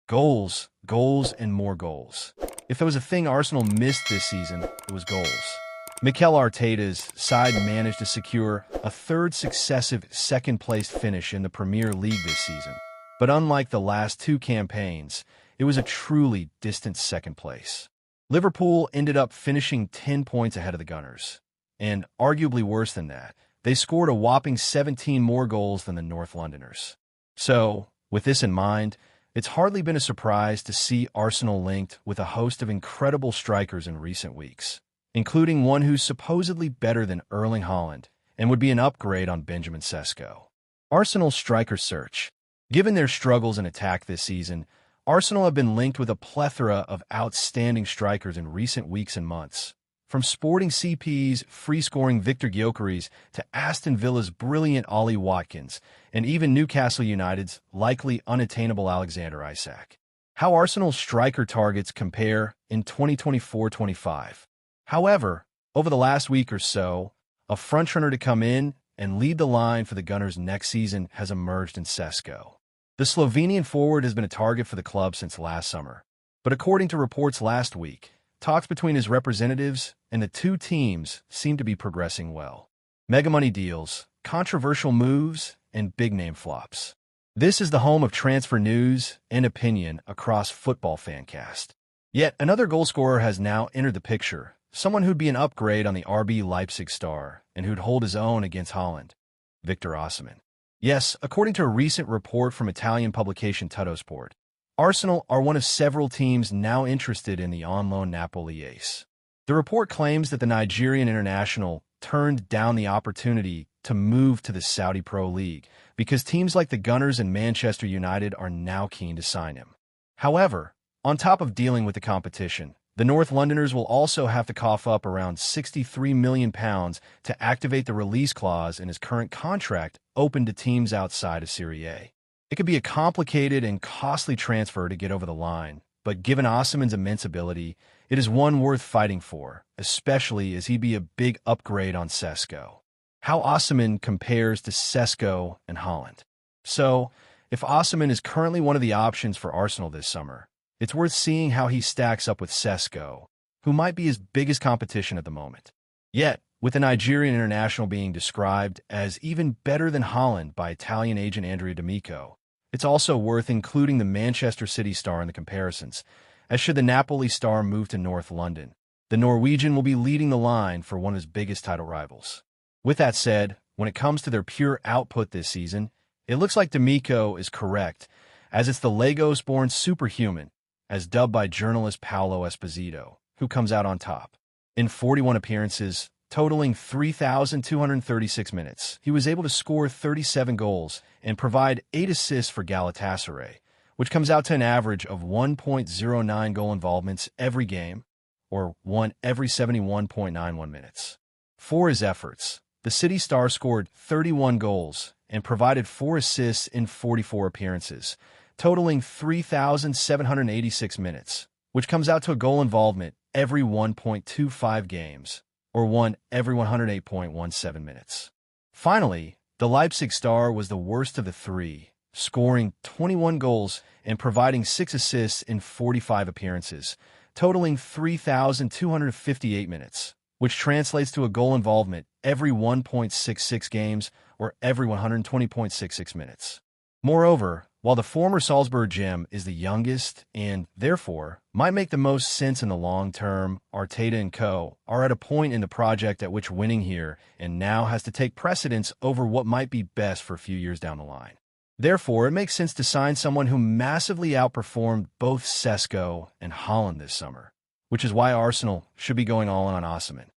Goals, goals, and more goals. If there was a thing Arsenal missed this season, it was goals. Mikel Arteta's side managed to secure a third successive second-place finish in the Premier League this season. But unlike the last two campaigns, it was a truly distant second place. Liverpool ended up finishing 10 points ahead of the Gunners. And arguably worse than that, they scored a whopping 17 more goals than the North Londoners. So, with this in mind, it's hardly been a surprise to see Arsenal linked with a host of incredible strikers in recent weeks, including one who's supposedly better than Erling Haaland and would be an upgrade on Benjamin Sesko. Arsenal's striker search. Given their struggles in attack this season, Arsenal have been linked with a plethora of outstanding strikers in recent weeks and months. From Sporting CP's free-scoring Victor Gyökeres to Aston Villa's brilliant Ollie Watkins, and even Newcastle United's likely unattainable Alexander Isak. How Arsenal's striker targets compare in 2024-25. However, over the last week or so, a frontrunner to come in and lead the line for the Gunners next season has emerged in Sesko. The Slovenian forward has been a target for the club since last summer, but according to reports last week, talks between his representatives and the two teams seem to be progressing well. Mega money deals, controversial moves, and big-name flops. This is the home of transfer news and opinion across Football Fancast. Yet another goalscorer has now entered the picture, someone who'd be an upgrade on the RB Leipzig star and who'd hold his own against Haaland, Victor Osimhen. Yes, according to a recent report from Italian publication Tuttosport, Arsenal are one of several teams now interested in the on-loan Napoli ace. The report claims that the Nigerian international turned down the opportunity to move to the Saudi Pro League because teams like the Gunners and Manchester United are now keen to sign him. However, on top of dealing with the competition, the North Londoners will also have to cough up around £63 million to activate the release clause in his current contract open to teams outside of Serie A. It could be a complicated and costly transfer to get over the line, but given Osimhen's immense ability, it is one worth fighting for, especially as he'd be a big upgrade on Sesko. How Osimhen compares to Sesko and Haaland. So, if Osimhen is currently one of the options for Arsenal this summer, it's worth seeing how he stacks up with Sesko, who might be his biggest competition at the moment. Yet, with the Nigerian international being described as even better than Haaland by Italian agent Andrea D'Amico, it's also worth including the Manchester City star in the comparisons, as should the Napoli star move to North London. The Norwegian will be leading the line for one of his biggest title rivals. With that said, when it comes to their pure output this season, it looks like D'Amico is correct, as it's the Lagos-born superhuman, as dubbed by journalist Paolo Esposito, who comes out on top. In 41 appearances, totaling 3,236 minutes, he was able to score 37 goals and provide 8 assists for Galatasaray, which comes out to an average of 1.09 goal involvements every game, or 1 every 71.91 minutes. For his efforts, the City star scored 31 goals and provided 4 assists in 44 appearances, totaling 3,786 minutes, which comes out to a goal involvement every 1.25 games, or 1 every 108.17 minutes. Finally, the Leipzig star was the worst of the three, scoring 21 goals and providing 6 assists in 45 appearances, totaling 3,258 minutes, which translates to a goal involvement every 1.66 games or every 120.66 minutes. Moreover, while the former Salzburg gem is the youngest and, therefore, might make the most sense in the long term, Arteta and co. are at a point in the project at which winning here and now has to take precedence over what might be best for a few years down the line. Therefore, it makes sense to sign someone who massively outperformed both Sesko and Haaland this summer, which is why Arsenal should be going all in on Osimhen.